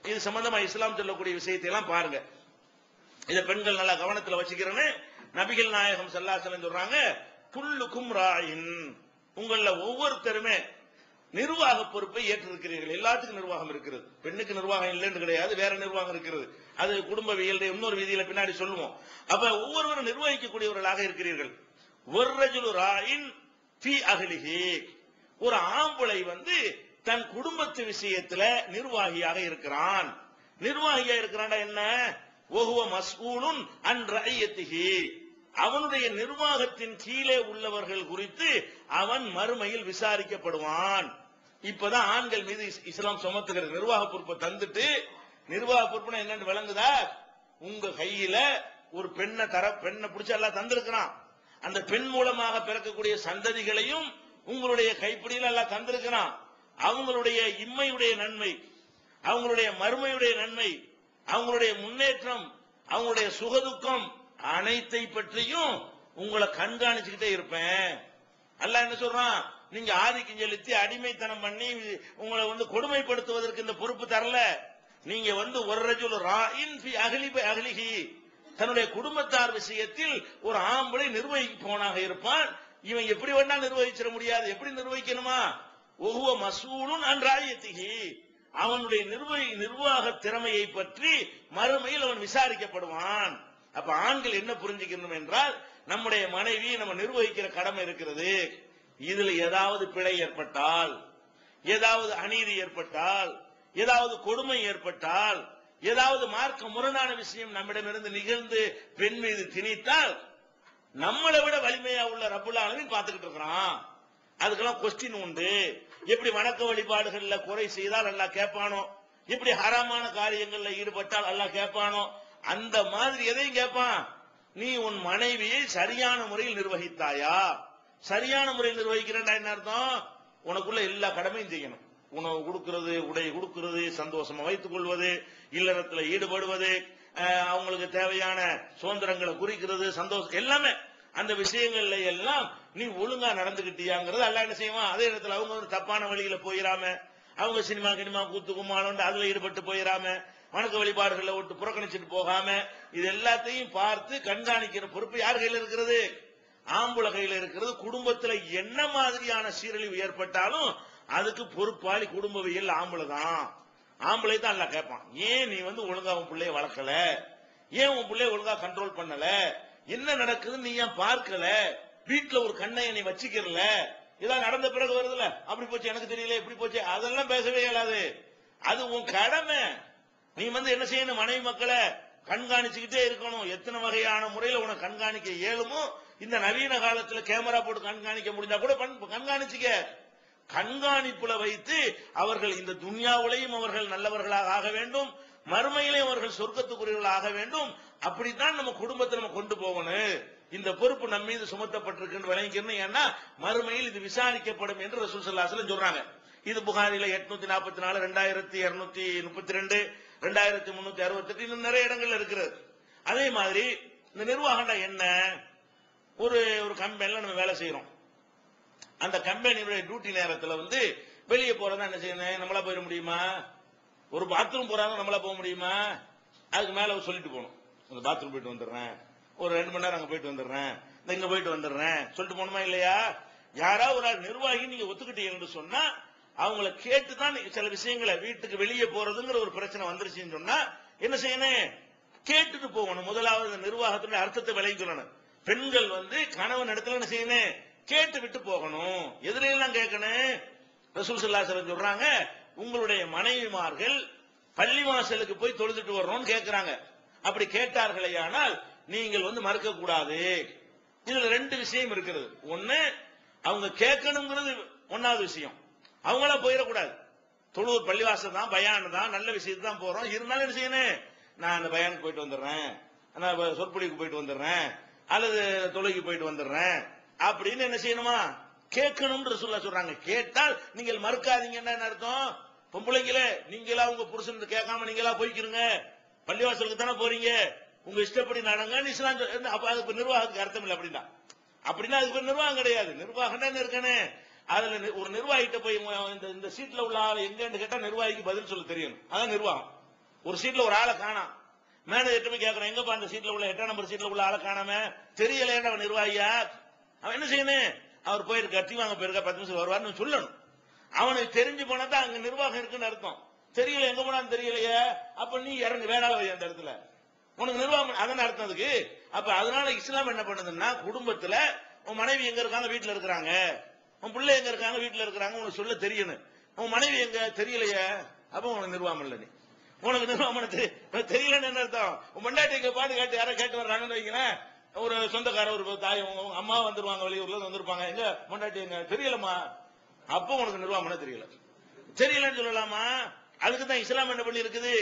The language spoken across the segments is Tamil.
இது சம்பந்தமா இஸ்லாம் சொல்லக்கூடிய விஷயத்தை எல்லாம் பாருங்க. இத பெண்கள் நல்லா கவனத்துல வச்சுக்கிறேன்னு நபிகள் நாயகம் ஸல்லல்லாஹு அலைஹி வஸல்லம் சொல்றாங்க, குல்லுக்கும் ராயின், உங்கள ஒவ்வொருத்தருமே நிர்வாக பொறுப்பை ஏற்றிருக்கிறீர்கள். எல்லாத்துக்கும் நிர்வாகம் இருக்கிறது. பெண்ணுக்கு நிர்வாகம் இல்லைன்னு கிடையாது, வேற நிர்வாகம் இருக்கிறது. அது குடும்பவியல் இன்னொரு விதியில பின்னாடி சொல்லுவோம். அப்ப ஒவ்வொருவரும் நிர்வகிக்கக்கூடியவர்களாக இருக்கிறீர்கள். வர்ரஜுலு ராயின் ஃபீ அஹ்லிஹி, ஒரு ஆம்பளை தன் குடும்பத்து விஷயத்துல நிர்வாகியாக இருக்கிறான். நிர்வாகியா இருக்கிறான்டா என்ன? வஹுவ மஸ்ஊலுன் அன் ரஅய்யத்திஹி, அவனுடைய நிர்வாகத்தின் கீழே உள்ளவர்கள் குறித்து அவன் மறுமையில் விசாரிக்கப்படுவான். இப்பதான் ஆண்கள் மீது இஸ்லாம் சுமத்துகிற நிர்வாக பொறுப்பை தந்துட்டு, நிர்வாக பொறுப்புனா என்னன்னு விளங்குதா? உங்க கையில ஒரு பெண்ணை பிடிச்ச எல்லாம் தந்திருக்கிறான். அந்த பெண் மூலமாக பிறக்கக்கூடிய சந்ததிகளையும் உங்களுடைய கைப்பிடியில் எல்லாம் தந்திருக்கிறான். அவங்களுடைய இம்மையுடைய நன்மை, அவங்களுடைய மறுமையுடைய நன்மை, அவங்களுடைய முன்னேற்றம், அவங்களுடைய சுகதுக்கம் அனைத்தை பற்றியும் உங்களை கண்காணிச்சுக்கிட்டே இருப்பேன். அல்லாஹ் என்ன சொல்றான்? நீங்க ஆதிக்கம் செலுத்தி அடிமைத்தனம் பண்ணி உங்களை கொடுமைப்படுத்துவதற்கு இந்த பொறுப்பு தரல. நீங்க ஒரு ரஜுல் ராயின் ஃபி அஹ்லிஹி, தன்னுடைய குடும்பத்தார் விஷயத்தில் ஒரு ஆம்பளை நிர்வகிப்பவனாக இருப்பான். இவன் எப்படி வேணா நிர்வகிச்சிட முடியாது. எப்படி நிர்வகிக்கணுமா? ஒஹுவ மஸ்ஊலுன் அன் ரஅய்யத்திஹி, அவனுடைய நிர்வாக திறமையை பற்றி மறுமையில் அவன் விசாரிக்கப்படுவான். அப்ப ஆண்கள் என்ன புரிஞ்சுக்கணும் என்றால், நம்முடைய மனைவி நம்ம நிர்வகிக்கிற கடமை இருக்கிறது. இதுல ஏதாவது பிழை ஏற்பட்டால், ஏதாவது அநீதி ஏற்பட்டால், ஏதாவது கொடுமை ஏற்பட்டால், ஏதாவது மார்க்க முரணான விஷயம் நம்மிடமிருந்து நிகழ்ந்து பெண் மீது திணித்தால், நம்மளை விட வலிமையா உள்ள ரப்புல் ஆலமீன் பார்த்துக்கிட்டு இருக்கிறான். அதுக்கெல்லாம் கொஸ்டின் உண்டு. எப்படி வணக்க வழிபாடுகள்ல குறை செய்தால் அல்லாஹ் கேட்பானோ, எப்படி ஹராமான காரியங்கள்ல ஈடுபட்டால் அல்லாஹ் கேட்பானோ, அந்த மாதிரி எதையும் கேட்பான். நீ உன் மனைவியை சரியான முறையில் நிர்வகித்தாயா? சரியான முறையில் நிர்வகிக்கிறேன்னா என்ன அர்த்தம்? உனக்குள்ள எல்லா கடமையும் செய்யணும். உணவு கொடுக்கிறது, உடை கொடுக்கிறது, சந்தோஷமா வைத்துக் கொள்வது, இல்லறத்துல ஈடுபடுவது, அவங்களுக்கு தேவையான சுதந்திரங்களை குறிக்கிறது, சந்தோஷம் எல்லாமே அந்த விஷயங்கள்ல எல்லாம் நீ ஒழுங்கா நடந்துகிட்டியாங்கிறது அல்லாஹ் என்ன செய்வான்? அதே இடத்துல அவங்க தப்பான வழியில போயிடாம, அவங்க சினிமா கூத்து கும்மாளம் அதுல ஈடுபட்டு போயிடாம, வணக்க வழிபாடுகளை விட்டு புறக்கணிச்சுட்டு போகாம, இது எல்லாத்தையும் பார்த்து கண்காணிக்கிற பொறுப்பு யார் கையில இருக்கிறது? ஆம்பளை கையில இருக்கிறது. குடும்பத்துல என்ன மாதிரியான சீரழிவு ஏற்பட்டாலும் அதுக்கு பொறுப்பாளி குடும்பவியல் ஆம்பளை தான். ஆம்பளை தான் எல்லாம் கேட்பான். ஏன் நீ ஒழுங்கா உன் பிள்ளைய வளர்க்கல? ஏன் உன் பிள்ளைய ஒழுங்கா கண்ட்ரோல் பண்ணல? என்ன நடக்குதுன்னு நீ ஏன் பார்க்கல? வீட்டுல ஒரு கண்ணையை நீ வச்சுக்கிறல? இதான் நடந்த பிறகு வருதுல, அப்படி போச்சு எனக்கு தெரியல, இப்படி போச்சு, அதெல்லாம் பேசவே இயலாது. அது உன் கடமை. நீ என்ன செய்யணும்? மனைவி மக்களை கண்காணிச்சுக்கிட்டே இருக்கணும். எத்தனை வகையான முறையில உனக்கு கண்காணிக்க இயலுமோ, இந்த நவீன காலத்துல கேமரா போட்டு கண்காணிக்க முடிஞ்சா கூட கண்காணிச்சுக்க. கண்காணிப்புல வைத்து அவர்கள் இந்த துன்யாவிலையும் அவர்கள் நல்லவர்களாக ஆக வேண்டும், மறுமையிலையும் அவர்கள் சொர்க்கத்துக்குரியவர்கள் ஆக வேண்டும். அப்படித்தான் நம்ம குடும்பத்தை நம்ம கொண்டு போகணும். இந்த பொறுப்பு நம்ம மீது சுமத்தப்பட்டிருக்கு விளங்கிக்கணும். ஏன்னா மறுமையில் இது விசாரிக்கப்படும் என்று ரசூல் ஸல்லல்லாஹு அலைஹி வஸல்லம் சொல்றாங்க. இது புகாரில 844, 2232, 2368 இன்னும் நிறைய இடங்கள்ல இருக்கிறது. அதே மாதிரி இந்த நிர்வாகம்டா என்ன? ஒரு கம்பெனில நம்ம வேலை செய்யறோம். அந்த கம்பெனியுடைய டியூட்டி நேரத்துல வெளியே போறதா என்ன செய்யணும்? நம்மளா போயிட முடியுமா? ஒரு பாத்ரூம் போறாங்க, நம்மளா போக முடியுமா? அதுக்கு மேல சொல்லிட்டு போகணும், அந்த பாத்ரூம் போயிட்டு வந்துடுறேன், ஒரு 2 மணி நேரம் அங்க போயிட்டு வந்துடுறேன், இங்க போயிட்டு வந்துடுறேன் சொல்லிட்டு போகணுமா இல்லையா? யாராவது ஒரு நிர்வாகி நீங்க ஒத்துக்கிட்டீங்கன்னு சொன்னா அவங்களை கேட்டுதான் சில விஷயங்களை, வீட்டுக்கு வெளியே போறதுங்கிற ஒரு பிரச்சனை வந்துருச்சுன்னு சொன்னா என்ன செய்யணும்? கேட்டுட்டு போகணும். முதலாவது நிர்வாகத்துடைய அர்த்தத்தை விளைவிக்கணும். பெண்கள் கணவன் இடத்துல என்ன செய்யணும்? கேட்டு விட்டு போகணும். எதிரெல்லாம் கேட்கணும். ரசூல் ஸல்லல்லாஹு அலைஹி வஸல்லம் சொல்றாங்க, உங்களுடைய மனைவிமார்கள் பள்ளிவாசலுக்கு போய் தொழுதுட்டு வர்றோம்னு கேட்கிறாங்க. அப்படி கேட்டார்களே ஆனால் நீங்கள் மறுக்க கூடாது. இதுல 2 விஷயம் இருக்கிறது. ஒன்னு, அவங்க கேட்கணுங்கிறது ஒன்னாவது விஷயம். அவங்களா போயிடக்கூடாது. தொழுவூர் பள்ளிவாசல் தான், பயான் தான், நல்ல விஷயத்துக்கு தான் போறோம். இருந்தாலும் என்ன செய்யணும்? நான் அந்த பயானுக்கு போயிட்டு வந்துடுறேன், நான் சொற்பொழிவுக்கு போயிட்டு வந்துடுறேன், அல்லது தொழுகைக்கு போயிட்டு வந்துடுறேன் அப்படின்னு என்ன செய்யணுமா? கேட்கணும்னு ரசூலுல்லாஹ் சொல்றாங்க. கேட்டால் நீங்கள் மறுக்காதீங்கன்னா என்ன அர்த்தம்? பொம்பளைங்களே, நீங்களா உங்க புருஷன் கேட்காம நீங்களா போய்க்கிறீங்க, பள்ளிவாசலுக்கு தானே போறீங்க, உங்க இஷ்டப்படி நடங்க இஸ்லாம். அப்ப அதுக்கு நிர்வாகத்துக்கு அர்த்தம் இல்லை அப்படின்னா. அப்படின்னா அதுக்கு நிர்வாகம் கிடையாது. நிர்வாகம் என்ன இருக்கணும்? அதுல ஒரு நிர்வாகிட்ட போய் இந்த சீட்ல உள்ள ஆள் எங்கன்னு கேட்டா நிர்வாகிக்கு பதில் சொல்ல தெரியணும். அதான் நிர்வாகம். ஒரு சீட்ல ஒரு ஆளை காணாம். மேனேஜர் போய் கேட்கறோம், எங்கப்பா அந்த சீட்ல உள்ள 8ஆம் நம்பர் சீட்ல உள்ள ஆளை காணாம, தெரியலையா அவன் நிர்வாகியா? அவன் என்ன செய்யணும்? அவர் போயிருக்க டீ வாங்க போயிருக்கா, 10 நிமிஷம் வருவார்னு சொல்லணும். அவனுக்கு தெரிஞ்சு போனா தான் அங்க நிர்வாகம் இருக்குன்னு அர்த்தம். தெரியல, எங்க போனான்னு தெரியலையே, அப்ப நீ இறங்கு வேணால வை அந்த இடத்துல, உனக்கு நிர்வாகம் அதான அர்த்தம் அதுக்கு. அப்ப அதனால இஸ்லாம் என்ன பண்ணுதுன்னா, குடும்பத்துல உன் மனைவி எங்க இருக்காங்க, வீட்டுல இருக்கிறாங்க, உன் பிள்ளை எங்க இருக்காங்க, வீட்டுல இருக்கிறாங்க, உனக்கு சொல்ல தெரியணும். உன் மனைவி எங்க தெரியலையே, அப்ப உனக்கு நிர்வாகம் இல்ல. நீ உனக்கு நிர்வாகம் தெரியலன்னு என்ன அர்த்தம்? உன் மண்டாட்டி எங்க பாட்டு கேட்டு யாரும் கேட்டு வர்றாங்கன்னு வைங்களேன், ஒரு சொந்தக்கார ஒரு தாய் உங்க அம்மா வந்துருவாங்க, வெளியூர்ல வந்திருப்பாங்க, எங்க மண்டாட்டி எங்க தெரியலமா, அப்ப உனக்கு நிர்வாகம் தெரியல. தெரியலன்னு சொல்லலாமா? அதுக்குதான் இஸ்லாம் என்ன பண்ணி இருக்குது,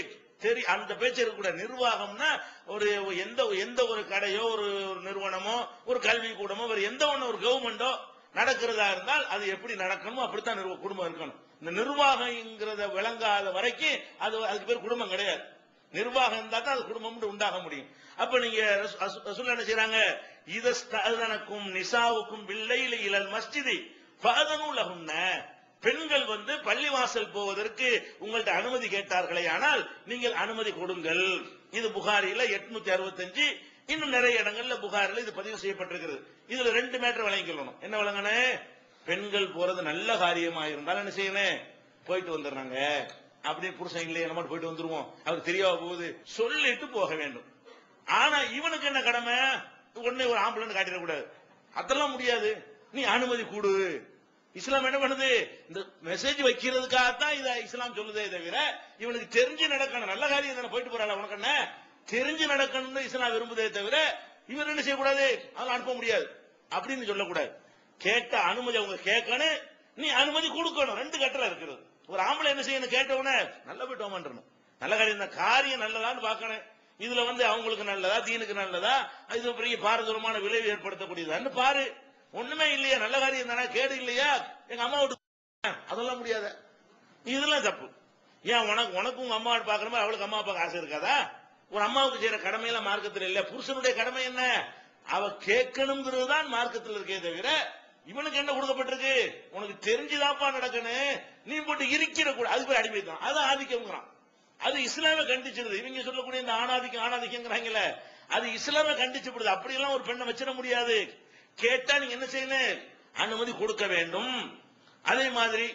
அந்த பேச்சு இருக்கக்கூடாது. நிர்வாகம்னா ஒரு எந்த ஒரு கடையோ ஒரு நிறுவனமோ ஒரு கல்வி கூடமோ வேற எந்த ஒண்ணு ஒரு கவர்மெண்டோ நடக்கிறதா இருந்தால் அது எப்படி நடக்கணுமோ அப்படித்தான் குடும்பம் இருக்கணும். இந்த நிர்வாகங்கிறத விளங்காத வரைக்கும் அதுக்கு பேர் குடும்பம் கிடையாது. நிர்வாகம் இருந்தா தான் அது குடும்பம் உண்டாக முடியும். அப்ப நீங்க ரசூல் என்ன செய்றாங்க, இதஸ்தஅதனக்கும் நிசாவுக்கும் பில்லைலி இலல் மஸ்ஜிதி ஃபஅதனு லஹுன்ன, பெண்கள் பள்ளிவாசல் போவதற்கு உங்கள்ட்ட அனுமதி கேட்டார்களே ஆனால் நீங்கள் அனுமதி கொடுங்கள். இது புகாரில 865, இன்னும் நிறைய இடங்கள்ல புகாரில இது பதிவு செய்யப்பட்டிருக்கிறது. இதுல 2 மேட்டர் விளங்கிக்கணும். என்ன விளங்கணும்? பெண்கள் போறது நல்ல காரியமா இருந்தாலும் என்ன செய்யணும், போயிட்டு வந்துடுறாங்க. அப்படி புருஷன் இல்லையே நம்ம போயிட்டு வந்துருவோம், அவருக்கு தெரியாம போகுது சொல்லிட்டு போக வேண்டும். ஆனா இவனுக்கு என்ன கடமை, உடனே ஒரு ஆம்பளை காட்டிடக்கூடாது, அதெல்லாம் முடியாது, நீ அனுமதி கொடு. இஸ்லாம் என்ன பண்ணுது, இந்த மெசேஜ் வைக்கிறதுக்காகத்தான் இதை இஸ்லாம் சொல்லுதே தவிர இவனுக்கு தெரிஞ்சு நடக்கணும். நல்ல காரியம் தானே, போயிட்டு போறாள், உனக்கு என்ன தெரிஞ்சு நடக்கணும்னு இஸ்லாம் விரும்புதே தவிர இவர் என்ன செய்யக்கூடாது, அதெல்லாம் அனுப்ப முடியாது அப்படின்னு சொல்லக்கூடாது. கேட்ட அனுமதி அவங்க கேட்கணும், நீ அனுமதி கொடுக்கணும். 2 கட்டளை இருக்கிறது. ஒரு ஆம்பளை என்ன செய்யணும், கேட்டவனே நல்ல போயிட்டு வாமன்றணும், நல்ல காரியம், இந்த காரியம் நல்லதான்னு பார்க்கணும். இதுல அவங்களுக்கு நல்லதா, தீனுக்கு நல்லதா, இது பெரிய பாரதூரமான விளைவு ஏற்படுத்தக்கூடியதான்னு பாரு. ஒண்ணுமே இல்லையா, நல்ல காரியம் தானே, கேடு இல்லையா, எங்க அம்மா விட்டு அதெல்லாம் முடியாத, இதெல்லாம் தப்பு. ஏன் உனக்கு உங்க அம்மா பாக்குற மாதிரி அவளுக்கு அம்மா பார்க்க ஆசை இருக்காதா? ஒரு அம்மாவுக்கு செய்யற கடமையெல்லாம் மார்க்கத்தில் இல்ல. புருஷனுடைய கடமை என்ன, அவ கேட்கணுங்கிறது தான் மார்க்கத்தில் இருக்கே தவிர இவனுக்கு என்ன கொடுக்கப்பட்டிருக்கு, உனக்கு தெரிஞ்சுதாப்பா நடக்கணும், நீ போட்டு இருக்கிற கூட, அது பேர் அடிமை தான், அது ஆதிக்கம்ங்கிறான். அது இஸ்லாம கண்டிச்சிருது. இவங்க சொல்லக்கூடிய இந்த ஆணாதிக்கங்கிறாங்கல்ல, அது இஸ்லாம கண்டிச்சுப்படுது. அப்படியெல்லாம் ஒரு பெண்ணை வச்சிட முடியாது. கேட்டா நீங்க என்ன செய்யணும், அனுமதி கொடுக்க வேண்டும். அதே மாதிரி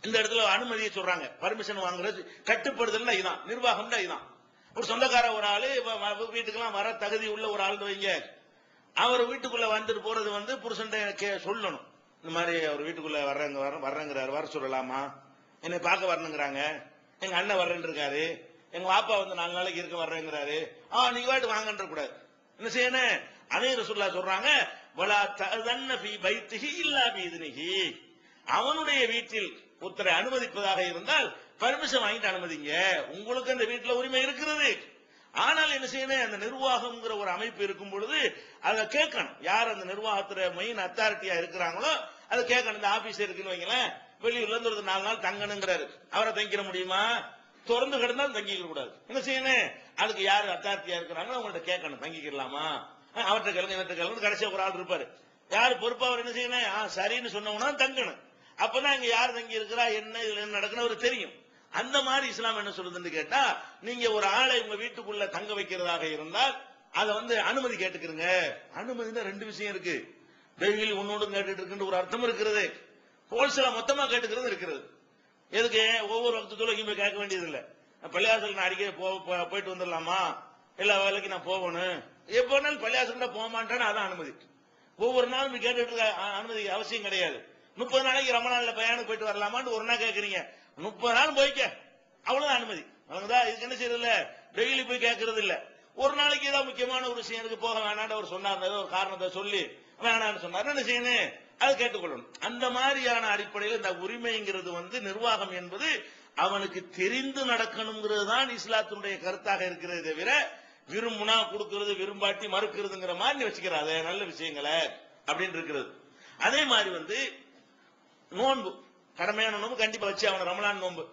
இந்த இடத்துல அனுமதியை சொல்றாங்க, பர்மிஷன் வாங்குறது, கட்டுப்படுதல் இதுதான், நிர்வாகம் தான் இதுதான். ஒரு சொந்தக்கார ஒரு ஆளு வீட்டுக்கெல்லாம் வர தகுதி உள்ள ஒரு ஆள் வைங்க, அவர் வீட்டுக்குள்ள வந்துட்டு போறது புருஷன் சொல்லணும், இந்த மாதிரி அவர் வீட்டுக்குள்ள வர்றேங்கிறாரு, வர சொல்லலாமா, என்னை பார்க்க வரணுங்கிறாங்க, எங்க அண்ணன் வர்றேன்னு இருக்காரு, எங்க பாப்பா 4 நாளைக்கு இருக்க வர்றேங்கிறாரு, நீங்க வாட்டு வாங்கன்ற கூடாது. என்ன செய்யணும், அதே ரசூலுல்லாஹ் சொல்றாங்க, வலா தஅதன்ன ஃபீ பைத்திஹி இல்லா பிஇذنஹி, அவனுடைய வீட்டில் ஒருத்தரை அனுமதிப்பதாக இருந்தால் பர்மிஷன் வாங்கிட்டு அனுமதிங்க. உங்களுக்கு அந்த வீட்டில் உரிமை இருக்கிறது. ஆனால் என்ன செய்யணும், அந்த நிர்வாகம்ங்கிற ஒரு அமைப்பு இருக்கும் பொழுது அதை கேட்கணும். யார் அந்த நிர்வாகத்துல மெயின் அத்தாரிட்டியா இருக்கிறாங்களோ அதை கேட்கணும். இந்த ஆபீஸ் இருக்குன்னு வைங்களேன், வெளியூர்ல இருந்து ஒரு 4 நாள் தங்கணுங்கிறாரு, அவரை தங்கிட முடியுமா? திறந்து கிடந்தாலும் தங்கிக்க கூடாது. என்ன செய்யணும், அதுக்கு யாரு அத்தாரிட்டியா இருக்கிறாங்களோ அவங்கள்ட்ட கேட்கணும், தங்கிக்கலாமா, அவர்கிட்ட கேளுங்க, இவர்கிட்ட கேளுங்க. கடைசியா ஒரு ஆள் இருப்பாரு, யாரு பொறுப்பா, அவர் என்ன செய்யணும், சரின்னு சொன்னவனா தங்கணும். அப்பதான் இங்க யார் தங்கி இருக்கிறா, என்ன இதுல என்ன நடக்குன்னு அவருக்கு தெரியும். அந்த மாதிரி இஸ்லாம் என்ன சொல்லுதுன்னு கேட்டா, நீங்க ஒரு ஆளை உங்க வீட்டுக்குள்ள தங்க வைக்கிறதாக இருந்தால் அதை அனுமதி கேட்டுக்கிறங்க. அனுமதினா 2 விஷயம் இருக்கு. டெய்லி ஒன்னோடு கேட்டுட்டு இருக்குன்னு ஒரு அர்த்தம் இருக்கிறது, ஹோல்சேலா மொத்தமா கேட்டுக்கிறது இருக்கிறது. எதுக்கு, ஒவ்வொரு வக்து தொழுகையும் போய் கேட்க வேண்டியது இல்ல. பள்ளியாசல் நான் அடிக்கடி போயிட்டு வந்துடலாமா, எல்லா வேலைக்கு நான் போகணும், எப்போனாலும் பள்ளியாசல் போக மாட்டேன்னு அதான் அனுமதி. ஒவ்வொரு நாளும் கேட்டுட்டு அனுமதி அவசியம் கிடையாது. 30 நாளைக்கு ரமணான்ல பையனுக்கு போயிட்டு வரலாமான்னு ஒரு நாள் கேட்கறீங்க, 30 நாள் போய்க்க, அவ்வளவுதான் அனுமதி. இதுக்கு என்ன செய்யறது இல்ல, டெய்லி போய் கேட்கறது இல்ல. ஒரு நாளைக்கு ஏதாவது முக்கியமான ஒரு விஷயம் இருக்கு, போக வேணான்னு அவர் சொன்னார், ஏதோ ஒரு காரணத்தை சொல்லி வேணான்னு சொன்னார், என்ன செய்யணும், அதை கேட்டுக்கொள்ளணும். அந்த மாதிரியான அடிப்படையில் இந்த உரிமைங்கிறது நிர்வாகம் என்பது அவனுக்கு தெரிந்து நடக்கணுங்கிறது தான் இஸ்லாத்தினுடைய கருத்தாக இருக்கிறது தவிர விரும்புனா கொடுக்கிறது, விரும்பாட்டி மறுக்கிறதுங்கிற மாதிரி வச்சுக்கிறாத நல்ல விஷயங்களை அப்படின்னு இருக்கிறது. அதே மாதிரி நோன்பு, கடமையான நோன்பு கண்டிப்பா வச்சு அவன் ரமலான் நோன்பு,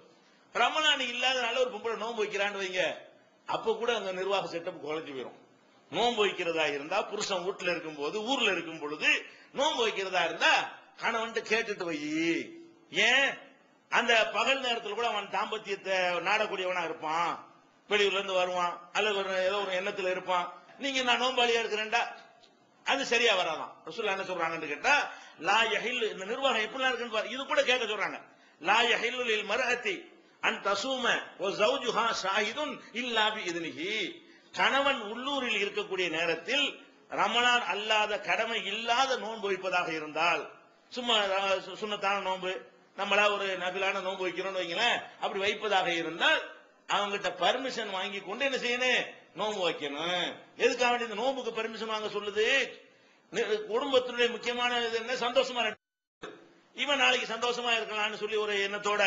ரமலான் இல்லாதனால ஒரு பொம்பளை நோன்பு வைக்கிறான்னு வைங்க, அப்ப கூட அந்த நிர்வாக செட்டப் குறைஞ்சு போயிடும். நோன்பு வைக்கிறதா இருந்தா புருஷன் வீட்டுல இருக்கும் போது, ஊர்ல இருக்கும் பொழுது நோன்பு வைக்கிறதா இருந்தா கணவன் கேட்டுட்டு வை. ஏன், அந்த பகல் நேரத்தில் கூட அவன் தாம்பத்தியத்தை நாடக்கூடியவனா இருப்பான், வெளியூர்ல இருந்து வருவான் அல்லது ஏதோ ஒரு எண்ணத்துல இருப்பான். நீங்க நான் நோம்பாளியா இருக்கிறேன்டா, அது சரியா வராதான். ரசூலுல்லாஹ் என்ன சொல்றாங்கன்னு கேட்டா, லா யஹில், இந்த நிர்வாகம் எப்படி இருக்குன்னு பாரு, இது கூட கேட்க சொல்றாங்க. லா யஹில்லு லில் மர்அத்தி அன் தசூம வ ஜௌஜுஹா ஷாஹிதுன் இல்லா பி இத்னிஹி. கணவன் உள்ளூரில் இருக்கக்கூடிய நேரத்தில் ரமலான் அல்லாத கடமை இல்லாத நோன்பு வைப்பதாக இருந்தால், சும்மா சுன்னத்தான நோன்பு, நம்மளா ஒரு நபிலான நோன்பு வைக்கிறோம்னு வைங்களேன், அப்படி வைப்பதாக இருந்தால் அவங்ககிட்ட பர்மிஷன் வாங்கி கொண்டு என்ன செய்யணும், நோன்பு வைக்கணும். எதுக்காக வேண்டிய இந்த நோன்புக்கு பர்மிஷன் வாங்க சொல்லுது? குடும்பத்தினுடைய முக்கியமான இது என்ன, சந்தோஷமா இவன் நாளைக்கு சந்தோஷமா இருக்கலாம்னு சொல்லி ஒரு எண்ணத்தோட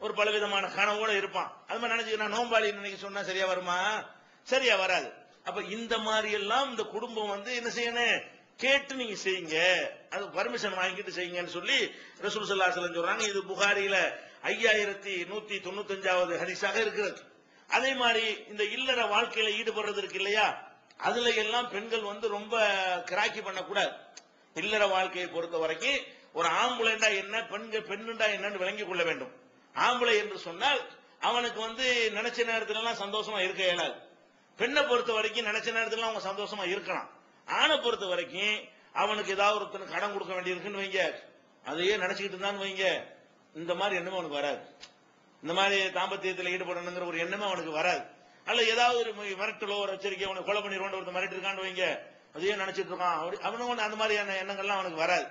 ஒரு பலவிதமான கனவோட இருப்பான். அது மாதிரி நினைச்சு நான் நோம்பாளி நினைக்க சொன்னா சரியா வருமா? சரியா வராது. அப்ப இந்த மாதிரி எல்லாம் இந்த குடும்பம் என்ன செய்யணும், கேட்டு நீங்க செய்யுங்க, அது பர்மிஷன் வாங்கிட்டு செய்யுங்கன்னு சொல்லி ரசூல் ஸல்லல்லாஹு அலைஹி வஸல்லம் சொல்றாங்க. இது புகாரில 5195வது ஹதீஸாக இருக்கிறது. அதே மாதிரி இந்த இல்லற வாழ்க்கையில ஈடுபடுறது இருக்கு இல்லையா, அதுல எல்லாம் பெண்கள் ரொம்ப கிராக்கி பண்ணக்கூடாது. இல்லற வாழ்க்கையை பொறுத்த வரைக்கும் ஒரு ஆம்பளைண்டா என்ன, பெண்ணுண்டா என்னன்னு விளங்கிக் கொள்ள வேண்டும். ஆம்பளை என்று சொன்னால் அவனுக்கு நினைச்ச நேரத்துல எல்லாம் சந்தோஷமா இருக்க இயலாது. பெண்ணை பொறுத்த வரைக்கும் நினைச்ச நேரத்துல அவங்க சந்தோஷமா இருக்கலாம். ஆணை பொறுத்த வரைக்கும் அவனுக்கு ஏதாவது ஒருத்தனுக்கு கடன் கொடுக்க வேண்டியிருக்குன்னு வைங்க, அதையே நினைச்சுக்கிட்டு இருந்தான்னு வைங்க, இந்த மாதிரி எண்ணமே அவனுக்கு வராது. இந்த மாதிரி தாம்பத்தியத்தில் ஈடுபடணுங்கிற ஒரு எண்ணமே அவனுக்கு வராது. அல்ல ஏதாவது ஒரு மிரட்டலோ ஒரு எச்சரிக்கை, அவனுக்கு கொலை பண்ணிடுவோம் ஒருத்தர் மிரட்டு இருக்கான்னு வைங்க, அதையே நினைச்சிட்டு இருக்கான், அவனுக்கு அந்த மாதிரியான எண்ணங்கள்லாம் அவனுக்கு வராது.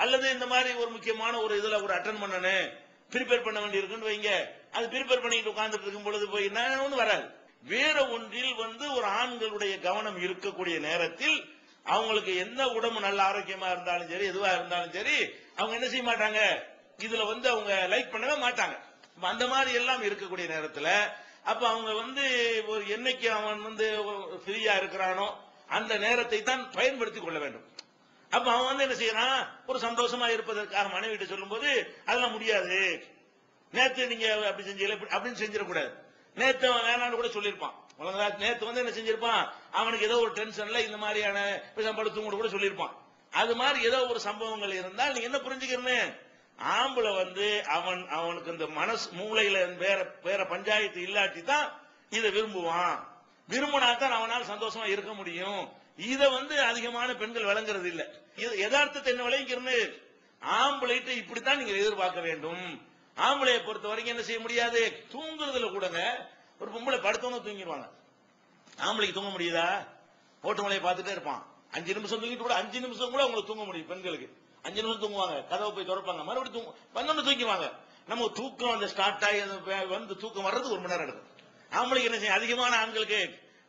அல்லது இந்த மாதிரி ஒரு முக்கியமான ஒரு இதுல ஒரு அட்டன் பண்ணணும், ப்ரிப்பேர் பண்ண வேண்டி இருக்குன்னு வைங்க, அது ப்ரிப்பேர் பண்ணிட்டு உட்கார்ந்துட்டு இருக்கும் பொழுது போய் ஒன்றும் வராது. வேற ஒன்றில் ஒரு ஆண்களுடைய கவனம் இருக்கக்கூடிய நேரத்தில் அவங்களுக்கு எந்த உடம்பு நல்ல ஆரோக்கியமா இருந்தாலும் சரி, எதுவா இருந்தாலும் சரி, அவங்க என்ன செய்ய மாட்டாங்க, இதுல அவங்க லைக் பண்ணவே மாட்டாங்க. அந்த மாதிரி எல்லாம் இருக்கக்கூடிய நேரத்துல அப்ப அவங்க ஒரு என்னைக்கு அவன் ஃப்ரீயா இருக்கிறானோ அந்த நேரத்தை தான் பயன்படுத்திக் கொள்ள வேண்டும். அப்ப அவன் என்ன செய்யறான், ஒரு சந்தோஷமா இருப்பதற்காக மனைவிட்டு சொல்லும் போது அதெல்லாம் முடியாது, நேத்து நீங்க அப்படி செஞ்சீங்க அப்படின்னு செஞ்சிடக்கூடாது. நேத்து அவன் வேணான்னு கூட சொல்லியிருப்பான். நேத்து என்ன செஞ்சிருப்பான், அவனுக்கு ஏதோ ஒரு டென்ஷன்ல இந்த மாதிரியான படுத்தும் கூட சொல்லியிருப்பான். அது மாதிரி ஏதோ ஒரு சம்பவங்கள் இருந்தால் நீங்க என்ன புரிஞ்சுக்கிறேன்னு, ஆம்பளை அவனுக்கு இந்த மனசு மூளையில வேற பஞ்சாயத்து இல்லாட்டி தான் இதை விரும்புவான். விரும்பினா தான் அவனால் சந்தோஷமா இருக்க முடியும். இத அதிகமான பெண்கள் விளங்குறது இல்ல. இது யதார்த்தத்தை என்ன விளங்கிக்கிறது, ஆம்பளைட்டு இப்படித்தான் நீங்க எதிர்பார்க்க வேண்டும். ஆம்பளையை பொறுத்த வரைக்கும் என்ன செய்ய முடியாது, தூங்குறதுல கூடங்க ஒரு பொம்பளை படுத்தவங்க தூங்கிடுவாங்க. ஆம்பளைக்கு தூங்க முடியுதா? ஓட்டு மலையை பார்த்துட்டே இருப்பான், 5 நிமிஷம் தூங்கிட்டு கூட 5 நிமிஷம் கூட அவங்களுக்கு தூங்க முடியும். பெண்களுக்கு 5 நிமிஷம் தூங்குவாங்க, கதவை போய் திறப்பாங்க, மறுபடியும் வந்தோன்னு தூங்கிடுவாங்க. நம்ம தூக்கம் ஸ்டார்ட் ஆகி தூக்கம் வர்றது 1 மணி நேரம் எடுக்கும். ஆம்பளைக்கு என்ன செய்யும், அதிகமான ஆண்களுக்கு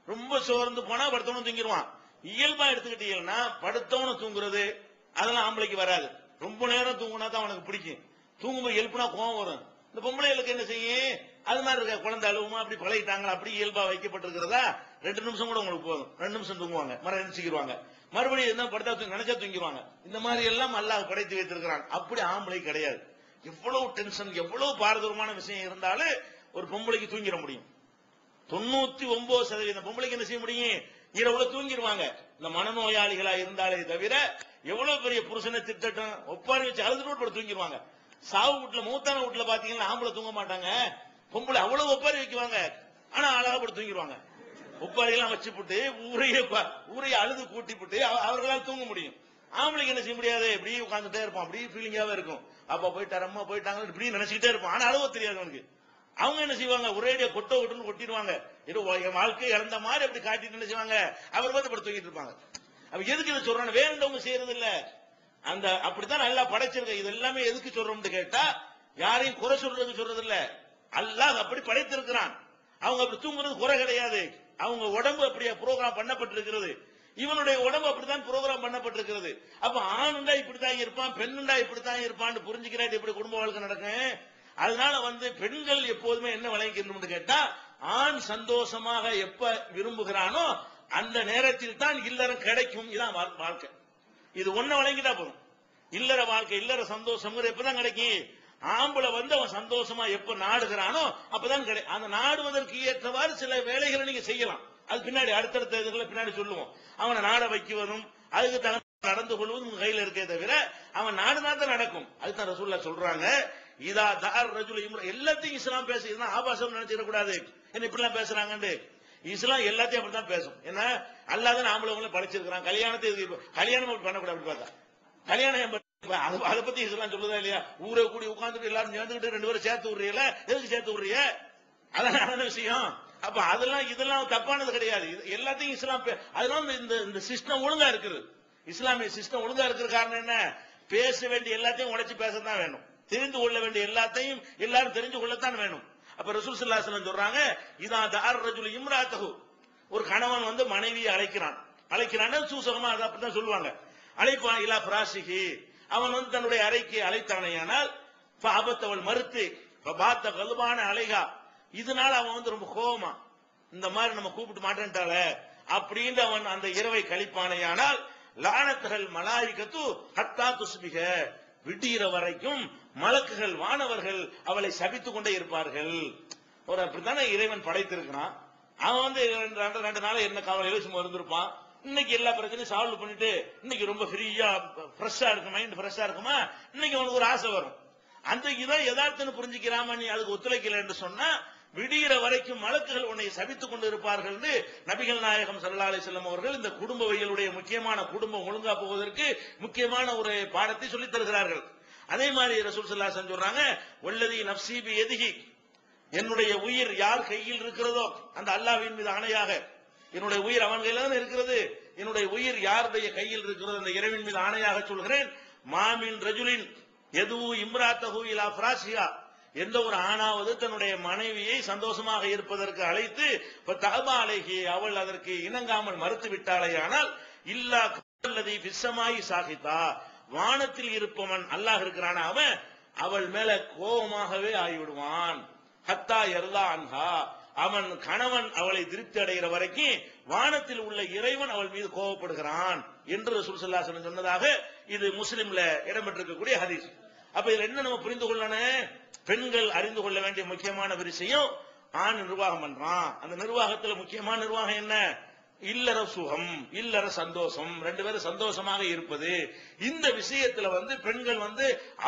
ரொம்ப சோர்ந்து போனா படுத்தவனும் தூங்கிடுவான். இயல்பா எடுத்துக்கிட்டீங்கன்னா படுத்தவனும் தூங்குறது அதெல்லாம் ஆம்பளைக்கு வராது. ரொம்ப நேரம் தூங்குனா தான் அவனுக்கு பிடிக்கும். தூங்கும்போது எழுப்புனா கோவம் வரும். இந்த பொம்பளைகளுக்கு என்ன செய்யும், அது மாதிரி இருக்க குழந்தை அழுவுமா அப்படி பழகிட்டாங்களா, அப்படி இயல்பா வைக்கப்பட்டிருக்கிறதா 2 நிமிஷம் கூட உங்களுக்கு போதும். 2 நிமிஷம் தூங்குவாங்க, மறுபடியும் எழுச்சிக்கிடுவாங்க, மறுபடியும் என்ன படுத்தா நினைச்சா தூங்கிடுவாங்க. இந்த மாதிரி எல்லாம் அல்லாஹ் படைத்து வைத்திருக்கிறான். அப்படி ஆம்பளை கிடையாது. எவ்வளவு டென்ஷன், எவ்வளவு பாரதூரமான விஷயம் இருந்தாலும் ஒரு பொம்பளைக்கு தூங்கிட முடியும். 99% பொம்பளைக்கு என்ன செய்ய முடியும், இரவுல தூங்கிடுவாங்க. இந்த மனநோயாளிகளா இருந்தாலே தவிர எவ்வளவு பெரிய புருஷனை திட்டட்டும் ஒப்பாரி வச்சு அழுதுட்டு போட்டு தூங்கிடுவாங்க. சாவு வீட்டுல மூத்தான வீட்டுல பாத்தீங்கன்னா ஆம்பளை தூங்க மாட்டாங்க, பொம்பளை அவ்வளவு ஒப்பாரி வைக்குவாங்க. ஆனா அழகா போட்டு தூங்கிடுவாங்க. ஒப்பாரி எல்லாம் வச்சு போட்டு ஊரைய அழுது கூட்டி போட்டு அவர்களால் தூங்க முடியும். ஆம்பளைக்கு என்ன செய்ய முடியாது, இப்படி உட்கார்ந்துட்டே இருப்பான், அப்படி ஃபீலிங்காவே இருக்கும். அப்பா போயிட்டாரு அம்மா போயிட்டாங்க இப்படி நினைச்சுக்கிட்டே இருப்பான். ஆனா அழுவ தெரியாது அவனுக்கு. அவங்க என்ன செய்வாங்க, ஒரேடியா கொட்டுன்னு கொட்டிடுவாங்க. ஏதோ வாழ்க்கை இழந்த மாதிரி அப்படி காட்டிட்டு என்ன செய்வாங்க, அவர் படுத்து தூங்கிட்டு இருப்பாங்க. அப்ப எதுக்கு இதை சொல்றாங்க, வேண்டவங்க செய்யறது இல்ல, அந்த அப்படித்தான் நல்லா படைச்சிருக்க. இது எல்லாமே எதுக்கு சொல்றோம்னு கேட்டா, யாரையும் குறை சொல்றதுக்கு சொல்றது இல்ல, அல்லாஹ் அப்படி படைத்திருக்கிறான். அவங்க அப்படி தூங்குறது குறை கிடையாது. அவங்க உடம்பு அப்படியே புரோகிராம் பண்ணப்பட்டிருக்கிறது. இவனுடைய உடம்பு அப்படித்தான் புரோகிராம் பண்ணப்பட்டிருக்கிறது. அப்ப ஆணுண்டா இப்படித்தான் இருப்பான், பெண்ணுண்டா இப்படித்தான் இருப்பான்னு புரிஞ்சுக்கிறாட்டு எப்படி குடும்ப வாழ்க்கை நடக்கும். அதனால பெண்கள் எப்போதுமே என்ன விளங்கிக்கணும் கேட்டா, ஆண் சந்தோஷமாக எப்ப விரும்புகிறானோ அந்த நேரத்தில் தான் இல்லறம் கிடைக்கும். இதான் வாழ்க்கை. இது ஒண்ணு வழங்கிட்டா போதும். இல்லற வாழ்க்கை, இல்லற சந்தோஷம் எப்பதான் கிடைக்கும், ஆம்பளை அவன் சந்தோஷமா எப்ப நாடுகிறானோ அப்பதான் கிடைக்கும். அந்த நாடுவதற்கு ஏற்றவாறு சில வேலைகளை நீங்க செய்யலாம். அது பின்னாடி அடுத்தடுத்த இதுகளை பின்னாடி சொல்லுவோம். அவனை நாட வைக்குவதும் அதுக்கு நடந்து கொள்வதும் கையில் இருக்கே தவிர அவன் நாடுனா தான் நடக்கும். அதுதான் ரசூலுல்லாஹ் சொல்றாங்க, இதா தார் ரஜுல் எல்லாத்தையும் இஸ்லாம் பேசு, இதெல்லாம் ஆபாசம் நினைச்சிட கூடாது. என்ன இப்படி எல்லாம் பேசுறாங்கன்னு இஸ்லாம் எல்லாத்தையும் அப்படித்தான் பேசும். ஏன்னா அல்லாத ஆம்பளை படைச்சிருக்கிறான். கல்யாணம் பண்ணக்கூடாது. அப்படி பார்த்தா கல்யாணம் அதை பத்தி இஸ்லாம் சொல்லுதா இல்லையா? ஊரை கூடி உட்கார்ந்துட்டு எல்லாரும் சேர்ந்துக்கிட்டு 2 பேரும் சேர்த்து விடுறீல, எதுக்கு சேர்த்து விடுறீங்க? அதான் விஷயம். அப்ப அதெல்லாம் இதெல்லாம் தப்பானது கிடையாது. எல்லாத்தையும் இஸ்லாம் அதனால இந்த சிஸ்டம் ஒழுங்கா இருக்குது. இஸ்லாமிய சிஸ்டம் ஒழுங்கா இருக்கிற காரணம் என்ன? பேச வேண்டிய எல்லாத்தையும் உடைச்சு பேசத்தான் வேணும். தெரிந்து கொள்ள வேண்டிய எல்லாத்தையும் எல்லாரும் தெரிஞ்சு கொள்ளத்தான் வேணும். அப்ப ரசூல் ஸல்லல்லாஹு அலைஹி வஸல்லம் சொல்றாங்க, இதா தார் ரஜுல் இம்ராத்தஹு, ஒரு கணவன் மனைவியை அழைக்கிறான் சூசகமா அதை அப்படிதான் சொல்லுவாங்க. அழைப்பான் இலா ஃபிராஷிஹி, அவன் தன்னுடைய அறைக்கு அழைத்தானையானால் அவள் மறுத்து பாத்த கல்வான அலைகா, இதனால அவன் ரொம்ப கோபமா இந்த மாதிரி நம்ம கூப்பிட்டு மாட்டேன்ட்டால அப்படின்னு அவன் அந்த இரவை கழிப்பானையானால் லானத்தகல் மலாயிகத்து ஹத்தா துஸ்பிக, விடிகிற வரைக்கும் மலக்குகள் வானவர்கள் அவளை சபித்துக் கொண்டே இருப்பார்கள். ஒரு அப்படித்தானே இறைவன் படைத்திருக்கிறான். அவன் 2 நாள் என்ன கவலையில சும்மா இருந்திருப்பான். இன்னைக்கு எல்லா பிரச்சனையும் சால்வ் பண்ணிட்டு இன்னைக்கு ரொம்ப ஃப்ரீயா ஃப்ரெஷ்ஷா இருக்கு, மைண்ட் ஃப்ரெஷ்ஷா இருக்குமா, இன்னைக்கு அவனுக்கு ஒரு ஆசை வரும். அந்த இதான் யதார்த்தம் புரிஞ்சுக்கிறாம நீ அதுக்கு ஒத்துழைக்கல என்று சொன்னா விடிகிற வரைக்கும் மலக்குகள் உன்னை சபித்துக் கொண்டு இருப்பார்கள் என்று நபிகள் நாயகம் ஸல்லல்லாஹு அலைஹி வஸல்லம் அவர்கள் இந்த குடும்பவியலுடைய முக்கியமான குடும்பம் ஒழுங்கா போவதற்கு முக்கியமான ஒரு பாடத்தை சொல்லித் தருகிறார்கள். அதே மாதிரி ரசூல் ஸல்லல்லாஹு அலைஹி வஸல்லம் சொல்றாங்க, வல்லதி நஃப்ஸி பியதிஹி, என்னுடைய உயிர் யார் கையில் இருக்கிறதோ அந்த அல்லாஹ்வின் மீது ஆணையாக, என்னுடைய உயிர் அவன் கையில தான் இருக்கிறது, என்னுடைய உயிர் யாருடைய கையில் இருக்கிறது அந்த இறைவன் மீது ஆணையாக சொல்கிறேன், மாமின் ரஜுலின் எது இம்ராத்தஹு இலா ஃபிராஷிஹா, எந்த ஒரு ஆணாவது தன்னுடைய மனைவியை சந்தோஷமாக இருப்பதற்கு அழைத்து தஅபா அலைஹி, அவள் அதற்கு இணங்காமல் மறுத்து விட்டாளேயானால் இல்லா கல்லதி ஃபிஸ்ஸமாயி சாகிதா, வானத்தில் இருப்பவன் அல்லாஹ் இருக்கிறான அவன் அவள் மேல கோபமாகவே ஆகிவிடுவான். ஹத்தா யர்லா அன்ஹா, அவன் கணவன் அவளை திருப்தி அடைகிற வரைக்கும் வானத்தில் உள்ள இறைவன் அவள் மீது கோபப்படுகிறான் என்று ரசூல் ஸல்லல்லாஹு அலைஹி வஸல்லம் சொன்னதாக இது முஸ்லிம்ல இடம்பெற்றிருக்கக்கூடிய ஹதீஸ். அப்ப இதுல என்ன நம்ம புரிந்து கொள்ளணும்? பெண்கள் அறிந்து கொள்ள வேண்டிய முக்கியமான விஷயம், ஆண் நிர்வாகம் பண்றான், அந்த நிர்வாகத்துல முக்கியமான நிர்வாகம் என்ன? இல்லற சுகம், இல்லற சந்தோஷம், 2 பேரும் சந்தோஷமாக இருப்பது. இந்த விஷயத்துல பெண்கள்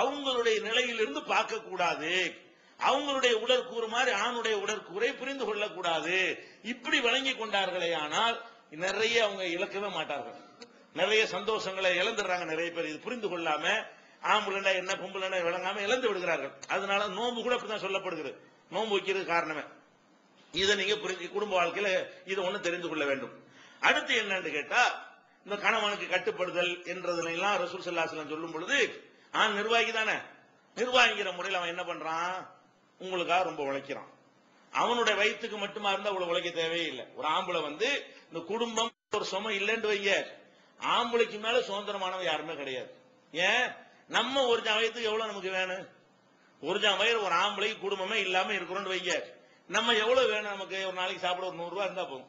அவங்களுடைய நிலையிலிருந்து பார்க்க கூடாது, அவங்களுடைய உடற்கூறு மாதிரி ஆணுடைய உடற்கூரை புரிந்து கொள்ளக்கூடாது. இப்படி வழங்கி கொண்டார்களே ஆனால் நிறைய அவங்க இழக்கவே மாட்டார்கள். நிறைய சந்தோஷங்களை இழந்துடுறாங்க நிறைய பேர். இது புரிந்து கொள்ளாம ஆம்புலண்டா என்ன பொம்புலண்டா விளங்காம இழந்து விடுகிறார்கள். அதனால நோன்பு கூட அப்படிதான் சொல்லப்படுகிறது. நோன்பு வைக்கிறது காரணமே இதை நீங்க குடும்ப வாழ்க்கையில இதை ஒண்ணு தெரிந்து கொள்ள வேண்டும். அடுத்து என்னன்னு கேட்டா, இந்த கணவனுக்கு கட்டுப்படுதல் என்றதெல்லாம் ரசூல் ஸல்லல்லாஹு அலைஹி வஸல்லம் சொல்லும் பொழுது, ஆண் நிர்வாகி தானே, நிர்வாகிங்கிற முறையில் அவன் என்ன பண்றான்? உங்களுக்காக ரொம்ப உழைக்கிறான். அவனுடைய வயிற்றுக்கு மட்டுமா இருந்தா அவ்வளவு உழைக்க தேவையில்லை. ஒரு ஆம்பளை இந்த குடும்பம் ஒரு சுமை இல்லைன்னு வைங்க, ஆம்பளைக்கு மேல சுதந்திரமானவன் யாருமே கிடையாது. ஏன்? நம்ம ஒரு வயதுக்கு எவ்வளவு நமக்கு வேணும்? ஒரு வயிறு ஒரு ஆம்பளைக்கு குடும்பமே இல்லாம இருக்கிறோம் வைங்க, நம்ம எவ்வளவு வேணும்? நமக்கு ஒரு நாளைக்கு சாப்பிட ஒரு 100 ரூபாய் இருந்தா போதும்.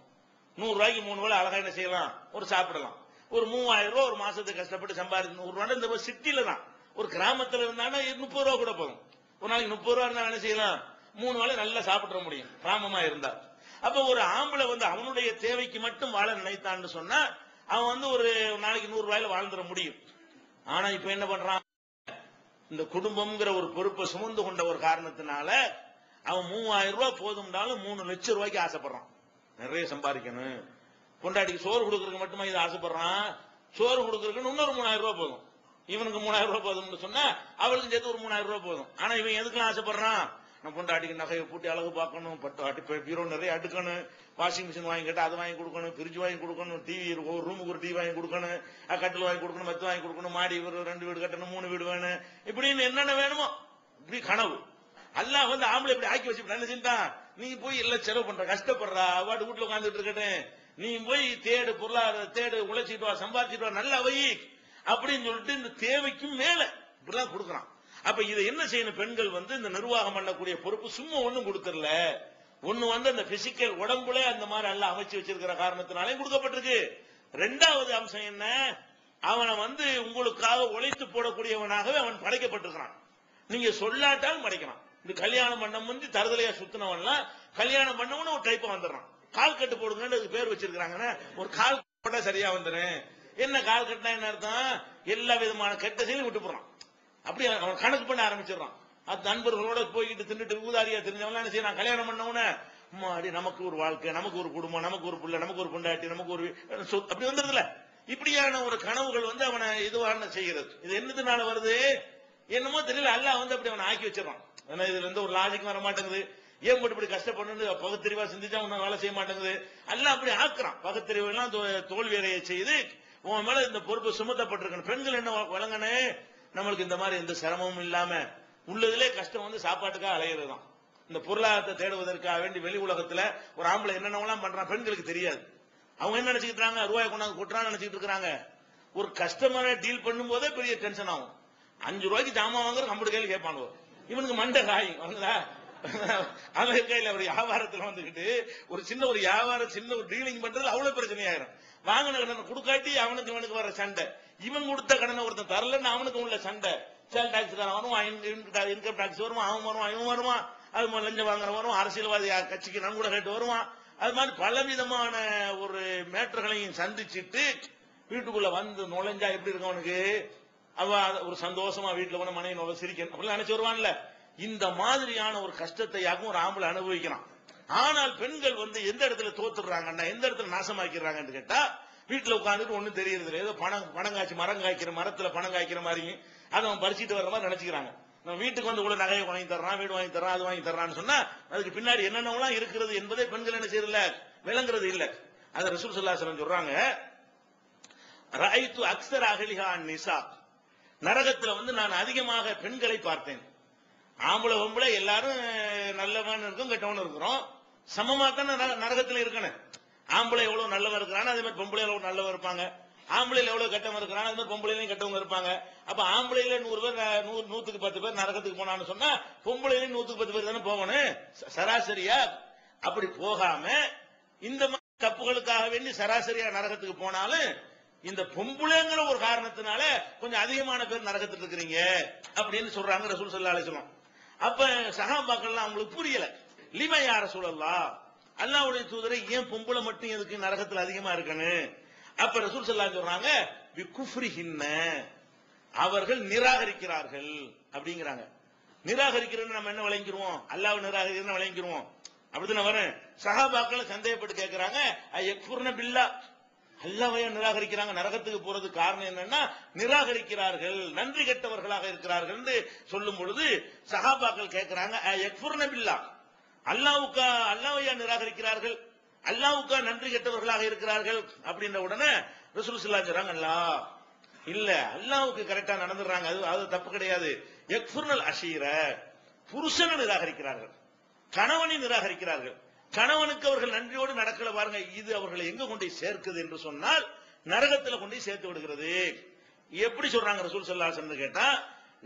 100 ரூபாய்க்கு 3 வேளை அழகா என்ன செய்யலாம்? ஒரு சாப்பிடலாம். ஒரு 3000 ரூபாய் ஒரு மாசத்துக்கு கஷ்டப்பட்டு சம்பாதிச்சு 100 ரூபாய் இந்த சிட்டில தான். ஒரு கிராமத்துல இருந்தானா 30 ரூபாய் கூட போதும். ஒரு நாளைக்கு 30 ரூபாய் இருந்தா என்ன செய்யலாம்? 3 வேளை நல்லா சாப்பிட முடியும் கிராமமா இருந்தா. அப்ப ஒரு ஆம்பளை அவனுடைய தேவைக்கு மட்டும் வாழ நினைத்தான்னு சொன்னா அவன் ஒரு நாளைக்கு 100 ரூபாயில வாழ்ந்துட முடியும். ஆனா இப்ப என்ன பண்றான்? இந்த குடும்பம்ங்கிற ஒரு பொறுப்பை சுமந்து கொண்ட ஒரு காரணத்தினால அவன் 3000 ரூபாய் போதும்னாலும் 3 லட்சம் ரூபாய்க்கு ஆசைப்படுறான். நிறைய சம்பாதிக்கணும், பொண்டாட்டிக்கு சோறு கொடுக்கறதுக்கு மட்டுமா இது ஆசைப்படுறான்? சோறு கொடுக்கறதுக்கு இன்னொரு 3000 ரூபாய் போதும். இவனுக்கு 3000 ரூபாய் போதும்னு சொன்னா அவளுக்கு சேர்த்து ஒரு 3000 ரூபாய் போதும். ஆனா இவன் எதுக்கெல்லாம் ஆசைப்படுறான்? நம்ம பொண்டாட்டிக்கு நகையை பூட்டி அழகு பார்க்கணும், பீரோ நிறைய அடுக்கணும், வாஷிங் மிஷின் வாங்கி கேட்டா அது வாங்கி கொடுக்கணும், ஃப்ரிட்ஜ் வாங்கி கொடுக்கணும், டிவி ஒரு ரூமுக்கு ஒரு டிவி வாங்கி கொடுக்கணும், கட்டில் வாங்கி கொடுக்கணும், மெத்து வாங்கி கொடுக்கணும், மாடி 2 வீடு கட்டணும், 3 வீடு வேணும், இப்படின்னு என்னென்ன வேணுமோ இப்படி கனவு. அல்லாஹ் ஆம்பளை இப்படி ஆக்கி வச்சு என்ன செஞ்சான்? நீ போய் எல்லாம் செலவு பண்ற, கஷ்டப்படுறா, அவாட்டு வீட்டுல உட்காந்துட்டு இருக்கட்டும், நீ போய் தேடு, பொருளாதார தேடு, உழைச்சிட்டு வா, சம்பாதிச்சிட்டு வா, நல்லா வை அப்படின்னு சொல்லிட்டு இந்த தேவைக்கும் மேல இப்படிலாம் கொடுக்குறான். அப்ப இதை என்ன செய்யணும்? பெண்கள் இந்த நிர்வாகம் பண்ணக்கூடிய பொறுப்பு சும்மா ஒண்ணும் கொடுக்கறல. ஒண்ணு அந்த பிசிக்கல் உடம்புல அந்த மாதிரி எல்லாம் அமைச்சு வச்சிருக்கிற காரணத்தினாலே கொடுக்கப்பட்டிருக்கு. 2வது அம்சம் என்ன? அவனை உங்களுக்காக உழைத்து போடக்கூடியவனாகவே அவன் படைக்கப்பட்டிருக்கிறான். நீங்க சொல்லாட்டாலும் படைக்கிறான். இந்த கல்யாணம் பண்ண முந்தி தருதலையா சுத்தினவன்லாம் கல்யாணம் பண்ணவன ஒரு டைப்பா வந்துடுறான். கால் கட்டு போடுங்கன்னு பேர் வச்சிருக்காங்க. ஒரு கால் போட்டா சரியா வந்துடும். என்ன கால் கட்டினா என்ன அர்த்தம்? எல்லா விதமான கெட்ட செயலும் விட்டு போறான். அப்படி அவன் கணக்கு பண்ண ஆரம்பிச்சிடறான். அது நண்பர்களோட போய்கிட்டு தின்னுட்டு ஊதாரியா தெரிஞ்சவங்க என்ன செய்யணும், கல்யாணம் பண்ணவன அடி நமக்கு ஒரு வாழ்க்கை, நமக்கு ஒரு குடும்பம், நமக்கு ஒரு பிள்ளை, நமக்கு ஒரு பொண்டாட்டி, நமக்கு ஒரு அப்படி வந்துருதுல. இப்படியான ஒரு கனவுகள் வந்து அவனை இதுவான செய்கிறது. இது என்னதுனால வருது என்னமோ தெரியல, அல்லாஹ் வந்து அப்படி அவனை ஆக்கி வச்சிடறான். இதுல இருந்து ஒரு லாஜிக் வர மாட்டேங்குது. ஏன் போட்டு இப்படி கஷ்டப்பட்டு பகுத்தறிவா சிந்திச்சா உன்ன வேலை செய்ய மாட்டேங்குது. அல்லாஹ் அப்படி ஆக்குறான். பகுத்தறிவு எல்லாம் தோல்வியடைய செய்து உன் மேல இந்த பொறுப்பு சுமத்தப்பட்டிருக்கணும். பெண்கள் என்ன வழங்கனே, நம்மளுக்கு இந்த மாதிரி எந்த சிரமமும் இல்லாம உள்ளதிலே கஷ்டம் வந்து சாப்பாட்டுக்காக அலையிறது தான். இந்த பொருளாதாரத்தை தேடுவதற்காக வேண்டி வெளி உலகத்துல ஒரு ஆம்பளை என்னென்னலாம் பண்றான் பெண்களுக்கு தெரியாது. அவங்க என்ன நினைச்சுக்கிட்டாங்க, ரூபாய் கொண்டாந்து கொட்டுறான்னு நினைச்சிட்டு இருக்காங்க. ஒரு கஸ்டமரை டீல் பண்ணும் போதே பெரிய டென்ஷன் ஆகும். 5 ரூபாய்க்கு ஜாமான் வாங்குற 50 கையில் கேட்பாங்க. இவனுக்கு மண்டை காயும். அமெரிக்கையில் ஒரு வியாபாரத்தில் வந்துகிட்டு ஒரு சின்ன ஒரு வியாபாரம், சின்ன ஒரு டீலிங் பண்றது அவ்வளவு பிரச்சனையாயிரும். வாங்கின கடனை கொடுக்காட்டி அவனுக்கு இவனுக்கு வர சண்டை, இவன் கொடுத்த கடனை ஒருத்தன் தரலன்னு அவனுக்கு உள்ள சண்டை. சேல் டாக்ஸ் வருவான், இன்கம் டாக்ஸ் வருவான், அவன் வருவான், இவன் வருவான், அது லஞ்சம் வாங்குற வருவான், அரசியல்வாதி கட்சிக்கு நன்கூட கேட்டு வருவான். அது மாதிரி பலவிதமான ஒரு மேட்டர்களையும் சந்திச்சுட்டு வீட்டுக்குள்ள வந்து நுழைஞ்சா எப்படி இருக்கும் அவனுக்கு, அவ ஒரு சந்தோஷமா வீட்டுல போன மனைவி சிரிக்கணும் அப்படின்னு நினைச்சு வருவான்ல. இந்த மாதிரியான ஒரு கஷ்டத்தை யாக்கும் ஒரு ஆம்பளை அனுபவிக்கிறான். ஆனால் பெண்கள் வந்து எந்த இடத்துல தோத்துடுறாங்கன்னா, எந்த இடத்துல நாசமாக்கிறாங்கன்னு கேட்டா, வீட்டுல உட்காந்துட்டு ஒண்ணும் தெரியறது இல்லை. ஏதோ பணம் காய்ச்சி மரம் காய்க்கிற மரத்துல பணம் காய்க்கிற மாதிரி அதை அவன் பறிச்சுட்டு வர்ற மாதிரி நினைச்சுக்கிறாங்க. நம்ம வீட்டுக்கு வந்து கூட நகையை வாங்கி தர்றான், வீடு வாங்கி தர்றான், அது வாங்கி தர்றான்னு சொன்னா அதுக்கு பின்னாடி என்னென்னலாம் இருக்கிறது என்பதை பெண்கள் என்ன செய்யறதில்ல, விளங்குறது இல்ல. அதை ரசூல் ஸல்லல்லாஹு அலைஹி வஸல்லம் சொல்றாங்க, ரஅய்து அக்ஸர அஹ்லிஹா நிசா, நரகத்துல வந்து நான் அதிகமாக பெண்களை பார்த்தேன். ஆம்பளை பொம்பளை எல்லாரும் நல்லவன் இருக்கும், கெட்டவன் இருக்கிறோம், சமமா தான் நரகத்துல இருக்கணும். ஆம்பளை எவ்வளவு நல்லவன் இருக்கிறான், அதே மாதிரி பொம்பளை எவ்வளவு நல்லவன் இருப்பாங்க. ஆம்பளையில எவ்வளவு கெட்டவன் இருக்கிறான், அது மாதிரி பொம்பளையிலையும் கெட்டவங்க இருப்பாங்க. அப்ப ஆம்பளையில 100 பேர் 100க்கு 10 பேர் நரகத்துக்கு போனான்னு சொன்னா பொம்பளையில 100க்கு 10 பேர் தானே போகணும் சராசரியா. அப்படி போகாம இந்த மாதிரி தப்புகளுக்காக வேண்டி சராசரியா நரகத்துக்கு போனாலும் இந்த பொம்பளைங்கிற ஒரு காரணத்தினால கொஞ்சம் அதிகமான பேர் நரகத்துக்கு இருக்கிறீங்க அப்படின்னு சொல்றாங்க ரசூல் ஸல்லல்லாஹு அலைஹி வஸல்லம். அப்ப சஹாபாக்கள்லாம் அவங்களுக்கு புரியல. லிமா யா ரசூலல்லாஹ், அல்லாஹ்வுடைய தூதரை ஏன் பொம்பளை மட்டும் எதுக்கு நரகத்துல அதிகமா இருக்கணும்? அப்ப ரசூல் ஸல்லல்லாஹு அலைஹி சொல்றாங்க, பிகுஃப்ரிஹின்ன, அவர்கள் நிராகரிக்கிறார்கள் அப்படிங்கிறாங்க. நிராகரிக்கிறது நம்ம என்ன விளங்கிடுவோம், அல்லாஹ்வை நிராகரிக்கிறது விளங்கிடுவோம். அப்படிதான் வரும். சஹாபாக்கள் சந்தேகப்பட்டு கேட்கிறாங்க, யக்ஃபுர்ன பில்லாஹ், அல்லாஹ்வை நிராகரிக்கிறாங்க, நரகத்துக்கு போறது காரணம் என்னன்னா நிராகரிக்கிறார்கள், நன்றி கெட்டவர்களாக இருக்கிறார்கள் என்று சொல்லும் பொழுது சஹாபாக்கள் கேட்கிறாங்க, யக்ஃபுர்ன பில்லாஹ், அல்லாஹ்வை நிராகரிக்கிறார்கள், அல்லாஹ்வுக்கு நன்றி கெட்டவர்களாக இருக்கிறார்கள் அப்படின்ற உடனே ரசூல் ஸல்லல்லாஹு அலைஹி வஸல்லம் சொல்றாங்க, இல்ல அல்லாஹ்வுக்கு கரெக்டா நடந்துறாங்க, அது தப்பு கிடையாது. யக்ஃபுர்னல் அஷீர, புருஷனை நிராகரிக்கிறார்கள், கணவனை நிராகரிக்கிறார்கள், கணவனுக்கு அவர்கள் நன்றியோடு நடக்கல பாருங்க, இது அவர்களை எங்க கொண்டு சேர்க்குது என்று சொன்னால் நரகத்துல கொண்டு சேர்த்து விடுகிறது. எப்படி சொல்றாங்க ரசூல் ஸல்லல்லாஹு அலைஹி வஸல்லம் கேட்டா,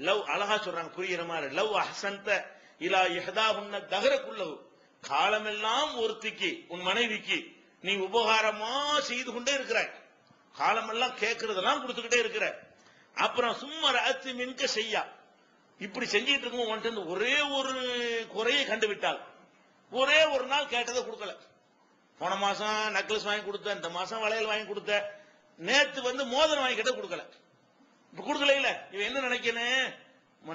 லவ், அழகா சொல்றாங்க புரியுற மாதிரி, லவ் அஹ்சன்த இலா இஹ்தாஹுன்ன தஹரகுல்லஹு, காலமெல்லாம் ஒருத்திக்கு உன் மனைவிக்கு நீ உபகாரமா செய்து கொண்டே இருக்கிறாய், காலமெல்லாம் கேட்கறதெல்லாம் கொடுத்துக்கிட்டே இருக்கிற, அப்புறம் சும்மா ராத்தி மின்க செய்யா, இப்படி செஞ்சிட்டு இருக்கும் உன்ட்டு ஒரே ஒரு குறையை கண்டுவிட்டால், ஒரே ஒரு நாள் கேட்டதை கொடுக்கல, போன மாசம் நெக்லஸ் வாங்கி கொடுத்த, இந்த மாசம் வளையல் வாங்கி கொடுத்த, நேத்து வந்து மோதிரம் வாங்கி கேட்ட கொடுக்கல, இப்ப கொடுக்கல இல்ல, இவன் என்ன நினைக்கணும்,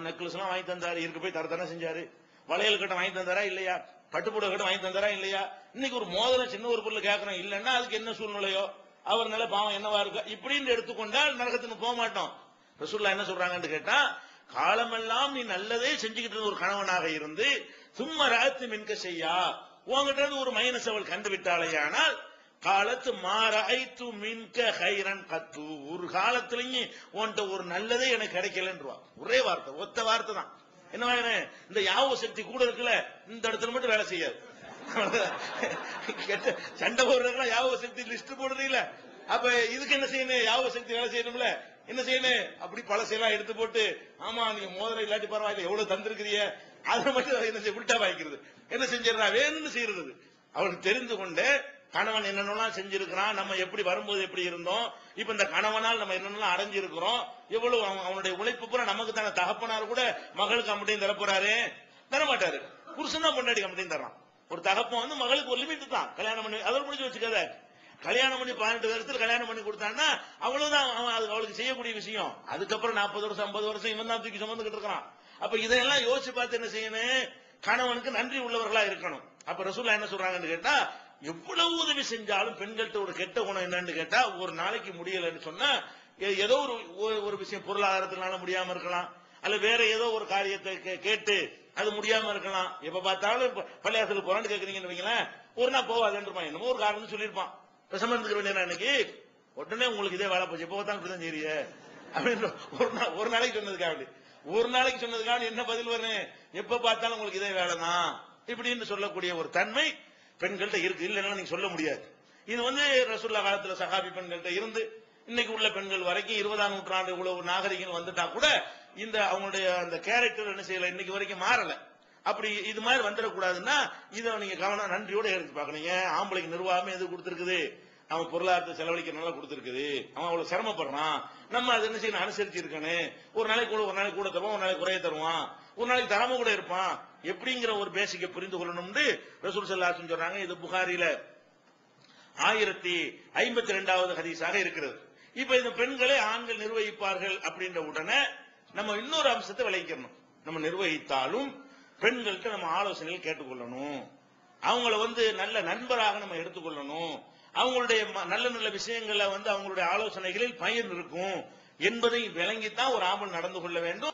நெக்லஸ் எல்லாம் வாங்கி தந்தாரு, இருக்க போய் தரத்தானே செஞ்சாரு, வளையல் கட்ட வாங்கி தந்தாரா இல்லையா, பட்டுப்புடவை கட்ட வாங்கி தந்தாரா இல்லையா, இன்னைக்கு ஒரு மோதிரம் சின்ன ஒரு பொருள் கேட்கறோம் இல்லன்னா அதுக்கு என்ன சூழ்நிலையோ, அவர் நிலை பாவம் என்னவா இருக்கு இப்படின்னு எடுத்துக்கொண்டால் நரகத்துக்கு போக மாட்டோம். ரசூலுல்லாஹ் என்ன சொல்றாங்கன்னு கேட்டா, காலமெல்லாம் நீ நல்லதே செஞ்சுக்கிட்டு ஒரு கணவனாக இருந்து சும்மா ராத்து மின்க செய்யா, உங்ககிட்ட இருந்து ஒரு மைனஸ் அவள் கண்டுவிட்டாலேயானால், காலத்து மாராய்த்து மின்க ஹைரன் கத்து, ஒரு காலத்திலையும் உன்கிட்ட ஒரு நல்லதே எனக்கு கிடைக்கலன்றா, ஒரே வார்த்தை, ஒத்த வார்த்தை தான். என்ன இந்த யாவ சக்தி கூட இருக்குல்ல, இந்த இடத்துல மட்டும் வேலை செய்யாது, சண்டை போடுறதுல யாவ சக்தி லிஸ்ட் போடுறீங்கள, அப்ப இதுக்கு என்ன செய்யணும், யாவ சக்தி வேலை செய்யணும்ல, என்ன செய்யணும், அப்படி பழசெல்லாம் எடுத்து போட்டு, ஆமா நீங்க மோதிரம் இல்லாட்டி பரவாயில்ல எவ்வளவு தந்திருக்கிறீங்க, அதை மட்டும் என்ன செய்ய உள்டா வாய்க்கிறது, என்ன செஞ்சிடறா வேணும்னு செய்யறது. அவனுக்கு தெரிந்து கொண்டு கணவன் என்னென்னலாம் செஞ்சிருக்கிறான், நம்ம எப்படி வரும்போது எப்படி இருந்தோம், இப்ப இந்த கணவனால் நம்ம என்னென்னலாம் அடைஞ்சிருக்கிறோம், எவ்வளவு அவனுடைய உழைப்பு பூரா நமக்கு தானே, தகப்பனார் கூட மகளுக்கு அம்மட்டையும் தரப்போறாரு, தரமாட்டாரு, புருஷன் தான் பொண்டாடி அம்மட்டையும் தர்றான். ஒரு தகப்பன் வந்து மகளுக்கு ஒரு லிமிட் தான், கல்யாணம் பண்ணி அதோட முடிஞ்சு வச்சுக்காத, கல்யாணம் பண்ணி 18 வருஷத்துல கல்யாணம் பண்ணி கொடுத்தான்னா அவ்வளவுதான் அவளுக்கு செய்யக்கூடிய விஷயம். அதுக்கப்புறம் 40 வருஷம் 50 வருஷம் இவன் தான் தூக்கி சுமந்துகிட்டு இருக்கான். அப்ப இதையெல்லாம் யோசிச்சு பார்த்து என்ன செய்யணும், கணவனுக்கு நன்றி உள்ளவர்களா இருக்கணும். அப்ப ரசூலுல்லாஹ் என்ன சொல்றாங்கன்னு கேட்டா, எவ்வளவு உதவி செஞ்சாலும் பெண்கள்ட்ட ஒரு கெட்ட குணம் என்னன்னு கேட்டா, ஒரு நாளைக்கு முடியலன்னு சொன்னா ஏதோ ஒரு விஷயம் பொருளாதாரத்தினால முடியாம இருக்கலாம், அல்ல வேற ஏதோ ஒரு காரியத்தை கேட்டு அது முடியாம இருக்கலாம். எப்ப பார்த்தாலும் பள்ளியாசலுக்கு போறான்னு கேக்குறீங்கன்னு வைங்களேன், ஒரு நாள் போவாதுன்றான், என்னமோ ஒரு காரணம் சொல்லியிருப்பான். பேசாம இருந்துக்க வேண்டிய அன்னைக்கு உடனே உங்களுக்கு இதே வேலை போச்சு, எப்போ தான் இப்படிதான் செய்ய அப்படின்னு ஒரு நாளைக்கு சொன்னதுக்காக, ஒரு நாளைக்கு சொன்னதுக்காக என்ன பதில் வரும், எப்ப பார்த்தாலும் உங்களுக்கு இதே வேலை தான் இப்படின்னு சொல்லக்கூடிய ஒரு தன்மை பெண்கள்ட்ட இருக்கு. இல்லைன்னா நீங்க சொல்ல முடியாது. இது ரசூலுல்லாஹ் காலத்துல சஹாபி பெண்கள்ட்ட இருந்து இன்னைக்கு உள்ள பெண்கள் வரைக்கும் 20ஆம் நூற்றாண்டு இவ்வளவு நாகரிகம் வந்துட்டா கூட இந்த அவங்களுடைய அந்த கேரக்டர் என்ன செய்யல, இன்னைக்கு வரைக்கும் மாறல. அப்படி இது மாதிரி வந்துடக்கூடாதுன்னா இதை நீங்க கவனம் நன்றியோட எடுத்து பார்க்கணும். ஏன் ஆம்பளைக்கு நிர்வாகமே எது கொடுத்திருக்குது, அவன் பொருளாதாரத்தை செலவழிக்க நல்லா கொடுத்திருக்குது, அவன் அவ்வளவு சிரமப்படுறான், நம்ம அதை என்ன செய்யணும், அனுசரிச்சு இருக்கணும். ஒரு நாளைக்கு கூட தருவான், ஒரு நாளைக்கு குறைய தருவான், ஒரு நாளைக்கு தராம கூட இருப்பான், எப்படிங்கிற ஒரு பேசிக்க புரிந்து கொள்ளணும்னு ரசூல் ஸல்லல்லாஹு அலைஹி வஸல்லம் சொல்றாங்க. இது புகாரில 1052வது ஹதீஸாக இருக்கிறது. இப்ப இந்த பெண்களை ஆண்கள் நிர்வகிப்பார்கள் அப்படின்ற உடனே நம்ம இன்னொரு அம்சத்தை விளைவிக்கணும். நம்ம நிர்வகித்தாலும் பெண்கள்கிட்ட நம்ம ஆலோசனைகள் கேட்டுக்கொள்ளணும், அவங்கள நல்ல நண்பராக நம்ம எடுத்துக்கொள்ளணும், அவங்களுடைய நல்ல நல்ல விஷயங்கள்ல அவங்களுடைய ஆலோசனைகளில் பயன் இருக்கும் என்பதை விளங்கித்தான் ஒரு ஆம்பளை நடந்து கொள்ள வேண்டும்.